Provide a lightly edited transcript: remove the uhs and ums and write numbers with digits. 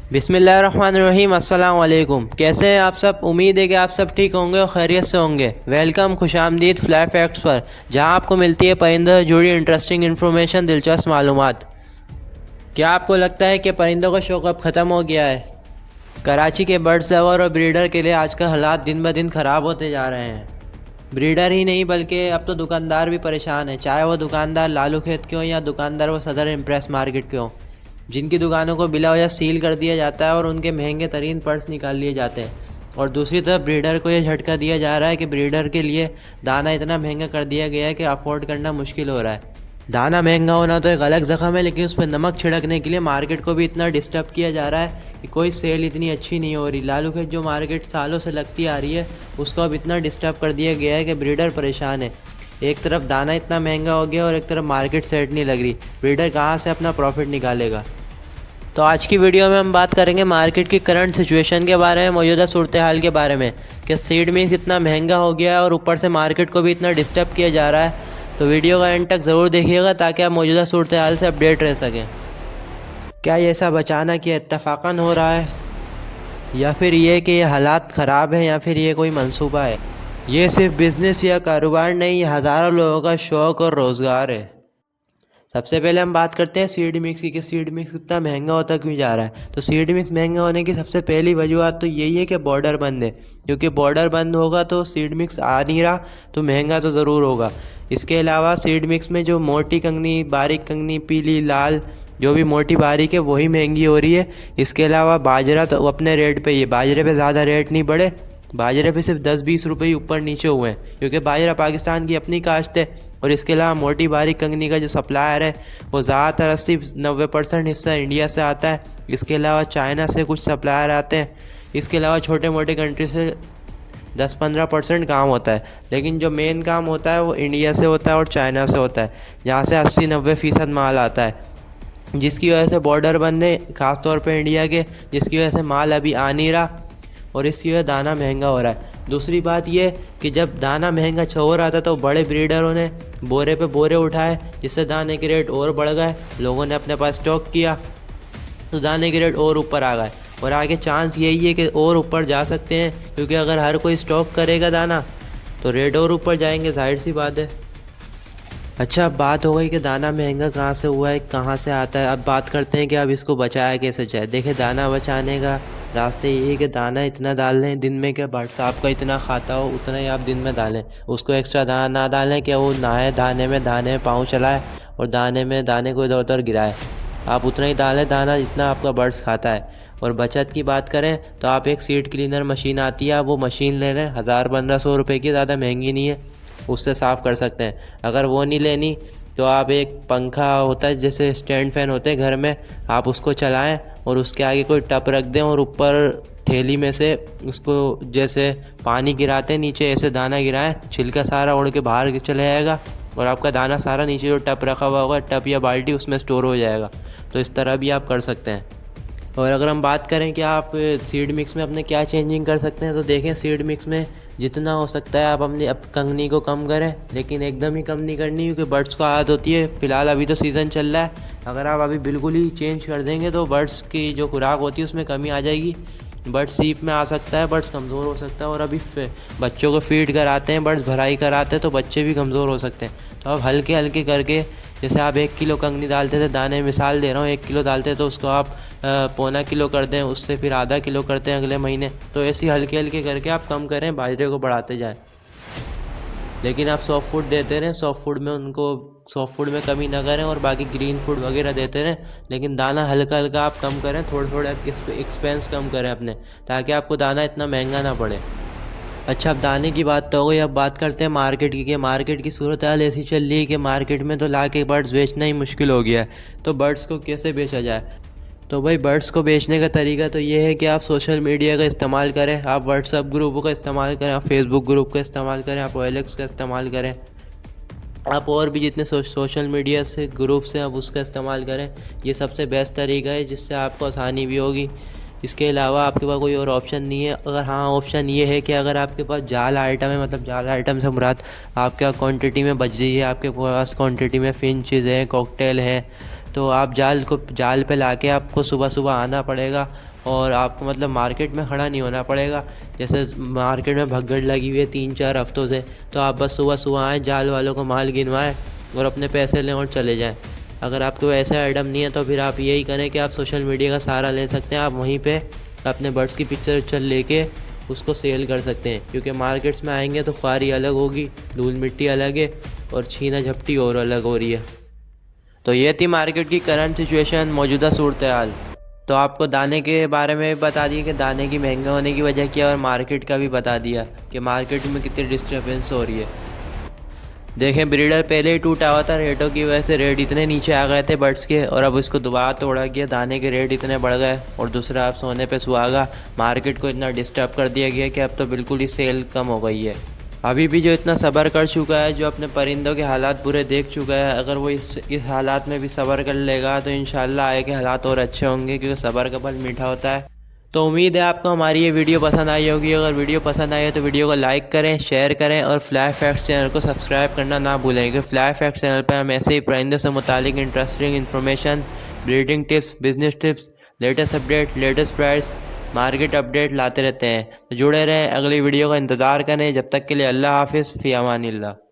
बिस्मिल्लाहिर्रहमानिर्रहीम। अस्सलाम वालेकुम। कैसे हैं आप सब? उम्मीद है कि आप सब ठीक होंगे और खैरियत से होंगे। वेलकम, खुशामदीद फ्लाई फैक्ट्स पर, जहां आपको मिलती है परिंदों से जुड़ी इंटरेस्टिंग इन्फॉर्मेशन, दिलचस्प मालूमात। क्या आपको लगता है कि परिंदों का शौक़ अब ख़त्म हो गया है? कराची के बर्ड्स लवर और ब्रीडर के लिए आजकल हालात दिन ब दिन ख़राब होते जा रहे हैं। ब्रीडर ही नहीं बल्कि अब तो दुकानदार भी परेशान है, चाहे वो दुकानदार लालू खेत के हों या दुकानदार वो सदर इम्प्रेस मार्केट के हों, जिनकी दुकानों को बिला वजह सील कर दिया जाता है और उनके महंगे तरीन पर्स निकाल लिए जाते हैं। और दूसरी तरफ ब्रीडर को ये झटका दिया जा रहा है कि ब्रीडर के लिए दाना इतना महंगा कर दिया गया है कि अफोर्ड करना मुश्किल हो रहा है। दाना महंगा होना तो एक अलग ज़ख्म है, लेकिन उस पर नमक छिड़कने के लिए मार्केट को भी इतना डिस्टर्ब किया जा रहा है कि कोई सेल इतनी अच्छी नहीं हो रही। लालू खेत जो मार्केट सालों से लगती आ रही है, उसको अब इतना डिस्टर्ब कर दिया गया है कि ब्रीडर परेशान है। एक तरफ दाना इतना महंगा हो गया और एक तरफ मार्केट सेट नहीं लग रही। ब्रीडर कहाँ से अपना प्रॉफिट निकालेगा? तो आज की वीडियो में हम बात करेंगे मार्केट की करंट सिचुएशन के बारे में, मौजूदा सूरत हाल के बारे में कि सीड मिक्स इतना महंगा हो गया है और ऊपर से मार्केट को भी इतना डिस्टर्ब किया जा रहा है। तो वीडियो का एंड तक ज़रूर देखिएगा ताकि आप मौजूदा सूरत हाल से अपडेट रह सकें। क्या ये सब अचानक या इत्तफाकन हो रहा है, या फिर ये कि ये हालात ख़राब हैं, या फिर ये कोई मंसूबा है? ये सिर्फ बिज़नेस या कारोबार नहीं, ये हज़ारों लोगों का शौक़ और रोज़गार है। सबसे पहले हम बात करते हैं सीड मिक्स की, कि सीड मिक्स इतना महंगा होता क्यों जा रहा है। तो सीड मिक्स महंगा होने की सबसे पहली वजूहत तो यही है कि बॉर्डर बंद है, क्योंकि बॉर्डर बंद होगा तो सीड मिक्स आ नहीं रहा, तो महंगा तो ज़रूर होगा। इसके अलावा सीड मिक्स में जो मोटी कंगनी, बारीक कंगनी, पीली, लाल, जो भी मोटी बारीक है वही महंगी हो रही है। इसके अलावा बाजरा तो अपने रेट पे ही है, बाजरे पे ज़्यादा रेट नहीं बढ़े, बाजरे पे सिर्फ 10-20 रुपये ऊपर नीचे हुए हैं, क्योंकि बाजरा पाकिस्तान की अपनी काश्त है। और इसके अलावा मोटी बारीक कंगनी का जो सप्लायर है वो ज़्यादातर 80-90% हिस्सा इंडिया से आता है। इसके अलावा चाइना से कुछ सप्लायर आते हैं। इसके अलावा छोटे मोटे कंट्री से 10-15% काम होता है, लेकिन जो मेन काम होता है वो इंडिया से होता है और चाइना से होता है, जहाँ से 80-90% माल आता है, जिसकी वजह से बॉर्डर बंद है, ख़ासतौर पर इंडिया के, जिसकी वजह से माल अभी आ नहीं रहा और इसकी वजह दाना महंगा हो रहा है। दूसरी बात यह कि जब दाना महंगा हो रहा था तो बड़े ब्रीडरों ने बोरे पे बोरे उठाए, जिससे दाने के रेट और बढ़ गए। लोगों ने अपने पास स्टॉक किया तो दाने के रेट और ऊपर आ गए, और आगे चांस यही है कि और ऊपर जा सकते हैं, क्योंकि अगर हर कोई स्टॉक करेगा दाना तो रेट और ऊपर जाएंगे, जाहिर सी बात है। अच्छा, अब बात हो गई कि दाना महंगा कहाँ से हुआ है, कहाँ से आता है। अब बात करते हैं कि अब इसको बचाया कैसे जाए। देखिए, दाना बचाने का रास्ते यही है कि दाना इतना डाल लें दिन में कि बर्ड्स आपका इतना खाता हो उतना ही आप दिन में डालें। उसको एक्स्ट्रा दाना ना डालें कि वो नहाए दाने में पाँव चलाए और दाने को इधर उधर गिराए। आप उतना ही डालें दाना जितना आपका बर्ड्स खाता है। और बचत की बात करें तो आप एक सीड क्लीनर मशीन आती है, आप वो मशीन ले लें, 1000-1500 रुपये की, ज़्यादा महंगी नहीं है, उससे साफ़ कर सकते हैं। अगर वो नहीं लेनी तो आप एक पंखा होता है, जैसे स्टैंड फैन होते हैं घर में, आप उसको चलाएं और उसके आगे कोई टप रख दें और ऊपर थैली में से उसको जैसे पानी गिराते हैं नीचे, ऐसे दाना गिराएं, छिलका सारा उड़ के बाहर चले जाएगा और आपका दाना सारा नीचे जो टप रखा हुआ होगा, टप या बाल्टी, उसमें स्टोर हो जाएगा। तो इस तरह भी आप कर सकते हैं। और अगर हम बात करें कि आप सीड मिक्स में अपने क्या चेंजिंग कर सकते हैं, तो देखें, सीड मिक्स में जितना हो सकता है आप अपनी कंगनी को कम करें, लेकिन एकदम ही कम नहीं करनी, क्योंकि बर्ड्स को आदत होती है। फ़िलहाल अभी तो सीज़न चल रहा है, अगर आप अभी बिल्कुल ही चेंज कर देंगे तो बर्ड्स की जो खुराक होती है उसमें कमी आ जाएगी। बर्ड्स सीप में आ सकता है, बर्ड्स कमज़ोर हो सकता है। और अभी बच्चों को फीड कराते हैं, बर्ड्स भराई कराते हैं, तो बच्चे भी कमज़ोर हो सकते हैं। तो अब हल्के हल्के करके, जैसे आप 1 किलो कंगनी डालते थे दाने, मिसाल दे रहा हूँ, 1 किलो डालते तो उसको आप 1.25 किलो कर दें, उससे फिर आधा किलो करते हैं अगले महीने। तो ऐसे हल्के हल्के करके आप कम करें, बाजरे को बढ़ाते जाएं। लेकिन आप सॉफ्ट फूड देते रहें, सॉफ्ट फूड में कमी ना करें, और बाकी ग्रीन फूड वगैरह देते रहें, लेकिन दाना हल्का हल्का आप कम करें, थोड़ा थोड़ा एक्सपेंस कम करें अपने, ताकि आपको दाना इतना महंगा ना पड़े। अच्छा, अब दाने की बात तो हो गई, अब बात करते हैं मार्केट की, कि मार्केट की सूरत हाल ऐसी चल रही है कि मार्केट में तो ला के बर्ड्स बेचना ही मुश्किल हो गया है। तो बर्ड्स को कैसे बेचा जाए? तो भाई, बर्ड्स को बेचने का तरीका तो ये है कि आप सोशल मीडिया का इस्तेमाल करें, आप व्हाट्सअप ग्रुपों का इस्तेमाल करें, आप फेसबुक ग्रुप का इस्तेमाल करें, आप OLX का इस्तेमाल करें, आप और भी जितने सोशल मीडिया से ग्रुप्स हैं आप उसका इस्तेमाल करें। ये सबसे बेस्ट तरीका है, जिससे आपको आसानी भी होगी। इसके अलावा आपके पास कोई और ऑप्शन नहीं है। अगर हाँ, ऑप्शन ये है कि अगर आपके पास जाल आइटम है, मतलब जाल आइटम से मुराद आपके क्वांटिटी में बच रही है, आपके पास क्वांटिटी में फिंचेस है, कॉकटेल है, तो आप जाल पे लाके आपको सुबह सुबह आना पड़ेगा और आपको मतलब मार्केट में खड़ा नहीं होना पड़ेगा। जैसे मार्केट में भगदड़ लगी हुई है 3-4 हफ्तों से, तो आप बस सुबह सुबह आएँ, जाल वालों को माल गिनवाएँ और अपने पैसे लें और चले जाएँ। अगर आपको ऐसा आइटम नहीं है तो फिर आप यही करें कि आप सोशल मीडिया का सहारा ले सकते हैं। आप वहीं पे अपने बर्ड्स की पिक्चर लेके उसको सेल कर सकते हैं, क्योंकि मार्केट्स में आएंगे तो ख्वारी अलग होगी, धूल मिट्टी अलग है और छीना झपटी और अलग हो रही है। तो ये थी मार्केट की करंट सिचुएशन, मौजूदा सूरत हाल। तो आपको दाने के बारे में भी बता दिया कि दाने की महंगे होने की वजह क्या है, और मार्केट का भी बता दिया कि मार्केट में कितनी डिस्टर्बेंस हो रही है। देखें, ब्रीडर पहले ही टूटा हुआ था, रेटों की वजह से रेट इतने नीचे आ गए थे बर्ड्स के, और अब इसको दोबारा तोड़ा गया, दाने के रेट इतने बढ़ गए, और दूसरा अब सोने पे सुहागा, मार्केट को इतना डिस्टर्ब कर दिया गया कि अब तो बिल्कुल ही सेल कम हो गई है। अभी भी जो इतना सब्र कर चुका है, जो अपने परिंदों के हालात बुरे देख चुका है, अगर वो इस हालात में भी सब्र कर लेगा तो इंशाल्लाह आगे के हालात और अच्छे होंगे, क्योंकि सब्र का फल मीठा होता है। तो उम्मीद है आपको हमारी ये वीडियो पसंद आई होगी। अगर वीडियो पसंद आई है तो वीडियो को लाइक करें, शेयर करें और फ्लाई फैक्ट्स चैनल को सब्सक्राइब करना ना भूलें, क्योंकि फ्लाई फैक्ट्स चैनल पर हम ऐसे ही परिंदों से मुतालिक interesting information, breeding tips, business tips, latest update, latest price, market update लाते रहते हैं। तो जुड़े रहें, अगली वीडियो का इंतज़ार करें। जब तक के लिए अल्लाह हाफिज़, फ़ी अमानिल्लाह।